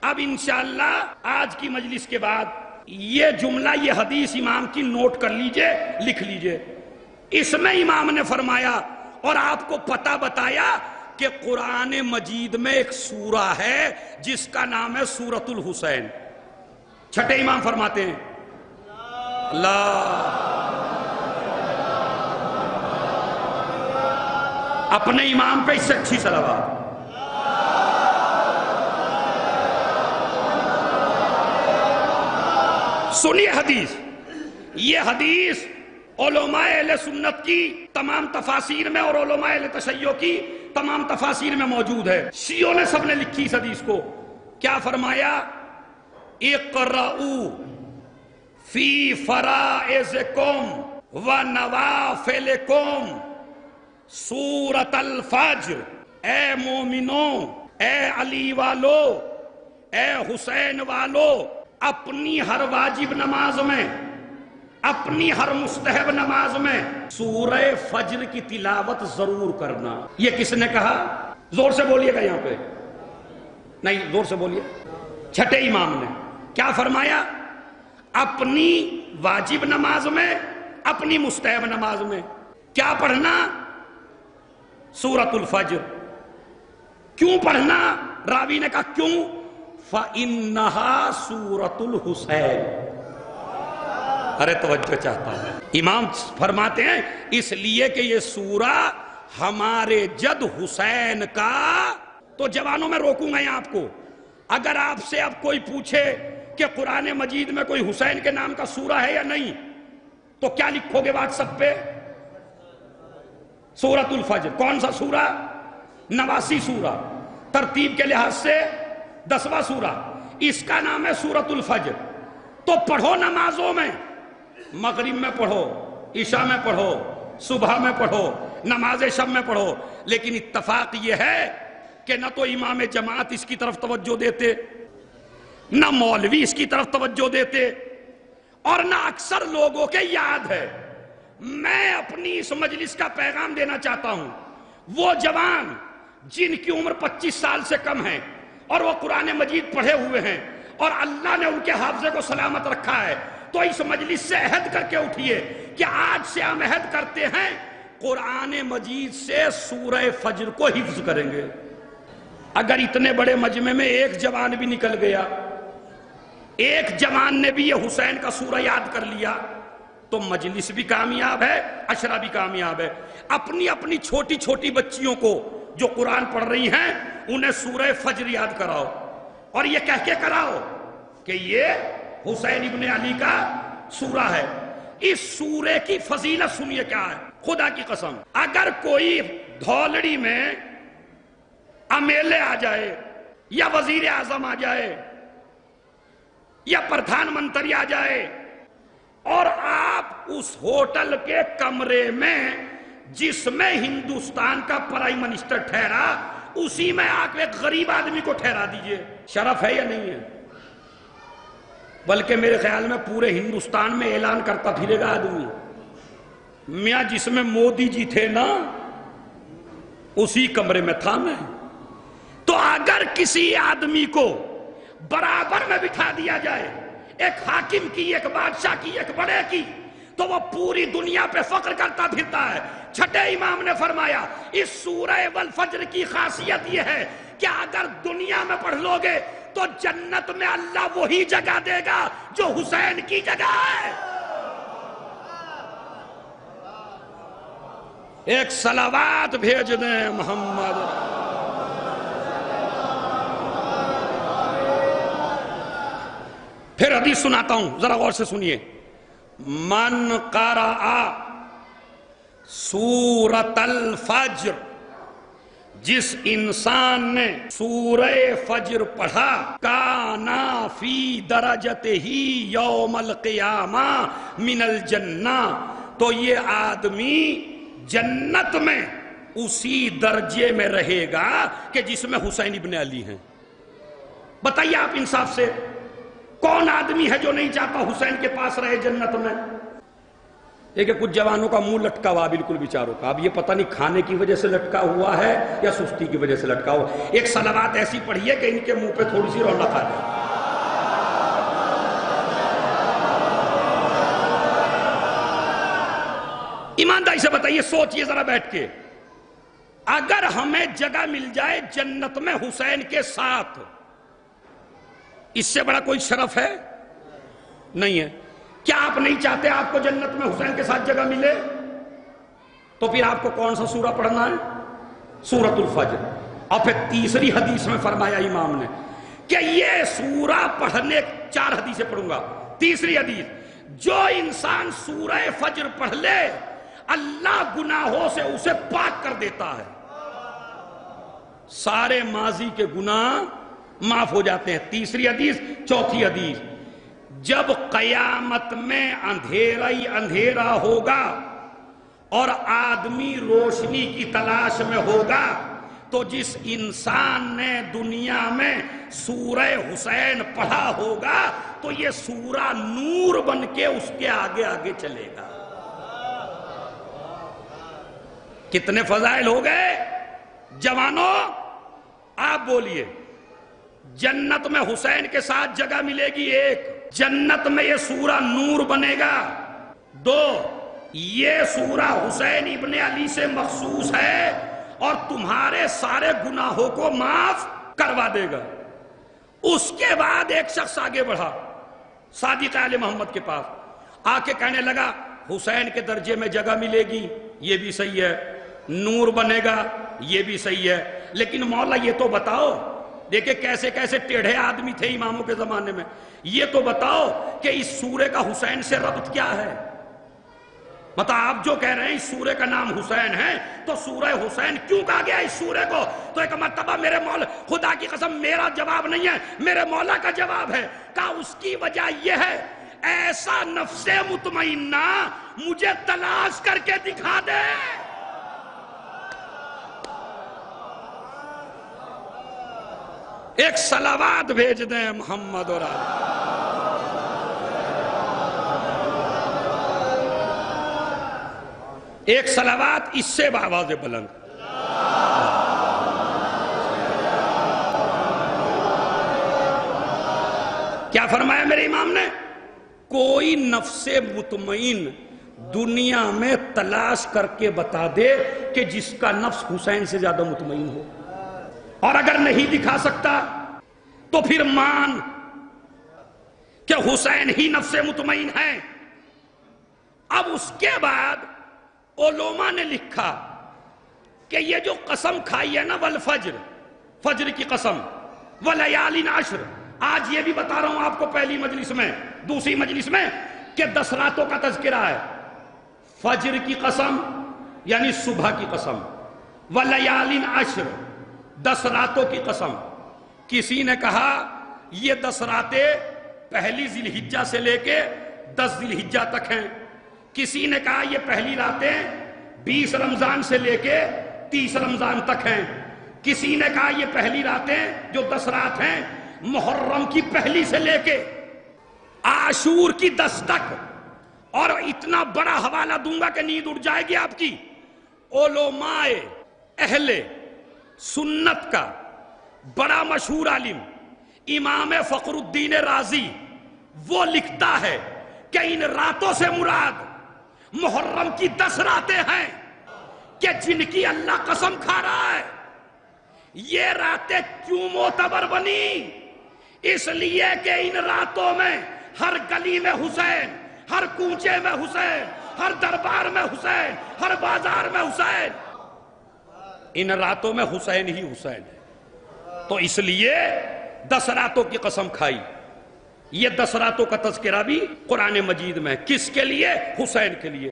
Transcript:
اب انشاءاللہ آج کی مجلس کے بعد یہ جملہ یہ حدیث امام کی نوٹ کر لیجئے، لکھ لیجئے۔ اس میں امام نے فرمایا اور آپ کو پتہ بتایا کہ قرآن مجید میں ایک سورہ ہے جس کا نام ہے سورۃ الحسین۔ چھٹے امام فرماتے ہیں اللہ اپنے امام پہ اس سے اچھی صلوات۔ سنیے حدیث، یہ حدیث علماء اہل سنت کی تمام تفاسیر میں اور علماء اہل تشیع کی تمام تفاسیر میں موجود ہے۔ شیعوں نے سب نے لکھی اس حدیث کو۔ کیا فرمایا؟ اقرؤوا فی فرائضکم و نوافلکم سورۃ الفجر۔ اے مومنوں، اے علی والو، اے حسین والو، اپنی ہر واجب نماز میں، اپنی ہر مستحب نماز میں سورہ فجر کی تلاوت ضرور کرنا۔ یہ کس نے کہا؟ زور سے بولیے گا یہاں پہ، نہیں زور سے بولیے۔ چھٹے امام نے کیا فرمایا؟ اپنی واجب نماز میں، اپنی مستحب نماز میں کیا پڑھنا؟ سورۃ الفجر۔ کیوں پڑھنا؟ راوی نے کہا کیوں؟ فَإِنَّهَا سُورَةُ الْحُسَيْنِ۔ ارے توجہ چاہتا ہوں، امام فرماتے ہیں اس لیے کہ یہ سورہ ہمارے جد حسین کا۔ تو جوانوں میں روکوں گا آپ کو، اگر آپ سے اب کوئی پوچھے کہ قرآن مجید میں کوئی حسین کے نام کا سورہ ہے یا نہیں، تو کیا لکھو گے واٹس ایپ پہ؟ سورۃ الفجر۔ کون سا سورہ؟ 89 سورہ، ترتیب کے لحاظ سے 10واں سورہ، اس کا نام ہے سورۃ الفجر۔ تو پڑھو نمازوں میں، مغرب میں پڑھو، عشاء میں پڑھو، صبح میں پڑھو، نماز شب میں پڑھو، لیکن اتفاق یہ ہے کہ نہ تو امام جماعت اس کی طرف توجہ دیتے، نہ مولوی اس کی طرف توجہ دیتے، اور نہ اکثر لوگوں کے یاد ہے۔ میں اپنی اس مجلس کا پیغام دینا چاہتا ہوں، وہ جوان جن کی عمر 25 سال سے کم ہے اور وہ قرآن مجید پڑھے ہوئے ہیں اور اللہ نے ان کے حافظے کو سلامت رکھا ہے، تو اس مجلس سے عہد کر کے اٹھیے کہ آج سے ہم عہد کرتے ہیں قرآن مجید سے سورہ فجر کو حفظ کریں گے۔ اگر اتنے بڑے مجمع میں ایک جوان بھی نکل گیا، ایک جوان نے بھی یہ حسین کا سورہ یاد کر لیا، تو مجلس بھی کامیاب ہے، عشرہ بھی کامیاب ہے۔ اپنی اپنی چھوٹی چھوٹی بچیوں کو جو قرآن پڑھ رہی ہیں انہیں سورہ فجر یاد کراؤ، اور یہ کہہ کے کراؤ کہ یہ حسین ابن علی کا سورہ ہے۔ اس سورے کی فضیلت سنیے کیا ہے، خدا کی قسم، اگر کوئی دھولڑی میں ایم ایل اے آ جائے یا وزیر اعظم آ جائے یا پردھان منتری آ جائے اور آپ اس ہوٹل کے کمرے میں جس میں ہندوستان کا پرائم منسٹر ٹھہرا اسی میں آ کے ایک غریب آدمی کو ٹھہرا دیجئے، شرف ہے یا نہیں ہے؟ بلکہ میرے خیال میں پورے ہندوستان میں اعلان کرتا پھرے گا آدمی، میاں جس میں مودی جی تھے نا اسی کمرے میں تھا میں۔ تو اگر کسی آدمی کو برابر میں بٹھا دیا جائے، ایک حاکم کی، ایک بادشاہ کی، ایک بڑے کی، تو وہ پوری دنیا پہ فخر کرتا پھرتا ہے۔ چھٹے امام نے فرمایا اس سورہ والفجر کی خاصیت یہ ہے کہ اگر دنیا میں پڑھ لو گے تو جنت میں اللہ وہی جگہ دے گا جو حسین کی جگہ ہے۔ ایک صلوات بھیج دیں محمد۔ پھر حدیث سناتا ہوں، ذرا غور سے سنیے۔ من قرأ سورۃ الفجر، جس انسان نے سورہ فجر پڑھا، کانا فی درجتہ یوم القیامہ من الجنہ، تو یہ آدمی جنت میں اسی درجے میں رہے گا کہ جس میں حسین ابن علی ہیں۔ بتائیے آپ انصاف سے، کون آدمی ہے جو نہیں چاہتا حسین کے پاس رہے جنت میں؟ دیکھیں کچھ جوانوں کا منہ لٹکا ہوا بالکل بیچاروں کا، اب یہ پتہ نہیں کھانے کی وجہ سے لٹکا ہوا ہے یا سستی کی وجہ سے لٹکا ہوا ہے۔ ایک صلوات ایسی پڑھی ہے کہ ان کے منہ پہ تھوڑی سی رونق آ جائے۔ ایمانداری سے بتائیے، سوچئے ذرا بیٹھ کے، اگر ہمیں جگہ مل جائے جنت میں حسین کے ساتھ، اس سے بڑا کوئی شرف ہے؟ نہیں ہے۔ کیا آپ نہیں چاہتے آپ کو جنت میں حسین کے ساتھ جگہ ملے؟ تو پھر آپ کو کون سا سورہ پڑھنا ہے؟ سورۃ الفجر۔ اور پھر تیسری حدیث میں فرمایا امام نے کہ یہ سورہ پڑھنے، 4 حدیثیں پڑھوں گا، تیسری حدیث، جو انسان سورہ فجر پڑھ لے اللہ گناہوں سے اسے پاک کر دیتا ہے، سارے ماضی کے گناہ معاف ہو جاتے ہیں۔ تیسری حدیث۔ چوتھی حدیث، جب قیامت میں اندھیرا ہی اندھیرا ہوگا اور آدمی روشنی کی تلاش میں ہوگا تو جس انسان نے دنیا میں سورہ حسین پڑھا ہوگا تو یہ سورہ نور بن کے اس کے آگے آگے چلے گا۔ کتنے فضائل ہو گئے جوانوں؟ آپ بولیے۔ جنت میں حسین کے ساتھ جگہ ملے گی، 1، جنت میں یہ سورہ نور بنے گا، 2، یہ سورہ حسین ابن علی سے مخصوص ہے اور تمہارے سارے گناہوں کو معاف کروا دے گا۔ اس کے بعد ایک شخص آگے بڑھا صادق آل محمد کے پاس، آ کے کہنے لگا حسین کے درجے میں جگہ ملے گی، یہ بھی صحیح ہے، نور بنے گا، یہ بھی صحیح ہے، لیکن مولا یہ تو بتاؤ، دیکھیں کیسے کیسے ٹیڑھے آدمی تھے اماموں کے زمانے میں، یہ تو بتاؤ کہ اس سورے کا حسین سے ربط کیا ہے؟ مطلب آپ جو کہہ رہے ہیں اس سورے کا نام حسین ہے تو سورہ حسین کیوں کہا گیا اس سورے کو؟ تو ایک مرتبہ میرے مولا، خدا کی قسم میرا جواب نہیں ہے، میرے مولا کا جواب ہے، کہا اس کی وجہ یہ ہے ایسا نفس مطمئنہ مجھے تلاش کر کے دکھا دے۔ ایک صلوات بھیج دیں محمد اور آل۔ ایک صلوات اس سے بآواز بلند۔ کیا فرمایا میرے امام نے؟ کوئی نفس مطمئن دنیا میں تلاش کر کے بتا دے کہ جس کا نفس حسین سے زیادہ مطمئن ہو، اور اگر نہیں دکھا سکتا تو پھر مان کہ حسین ہی نفس مطمئن ہے۔ اب اس کے بعد علماء نے لکھا کہ یہ جو قسم کھائی ہے نا والفجر، فجر کی قسم، ولیال عشر، آج یہ بھی بتا رہا ہوں آپ کو پہلی مجلس میں، دوسری مجلس میں، کہ 10 راتوں کا تذکرہ ہے۔ فجر کی قسم یعنی صبح کی قسم، ولیال عشر 10 راتوں کی قسم۔ کسی نے کہا یہ 10 راتیں پہلی ذی الحجہ سے لے کے 10 ذی الحجہ تک ہیں، کسی نے کہا یہ پہلی راتیں 20 رمضان سے لے کے 30 رمضان تک ہیں، کسی نے کہا یہ پہلی راتیں جو 10 رات ہیں محرم کی پہلی سے لے کے عاشور کی 10 تک۔ اور اتنا بڑا حوالہ دوں گا کہ نیند اڑ جائے گی آپ کی، علماء اہل سنت کا بڑا مشہور عالم امام فخر الدین رازی وہ لکھتا ہے کہ ان راتوں سے مراد محرم کی 10 راتیں ہیں کہ جن کی اللہ قسم کھا رہا ہے۔ یہ راتیں کیوں معتبر بنی؟ اس لیے کہ ان راتوں میں ہر گلی میں حسین، ہر کوچے میں حسین، ہر دربار میں حسین، ہر بازار میں حسین، ان راتوں میں حسین ہی حسین ہے۔ تو اس لیے 10 راتوں کی قسم کھائی۔ یہ 10 راتوں کا تذکرہ بھی قرآن مجید میں، کس کے لیے؟ حسین کے لیے۔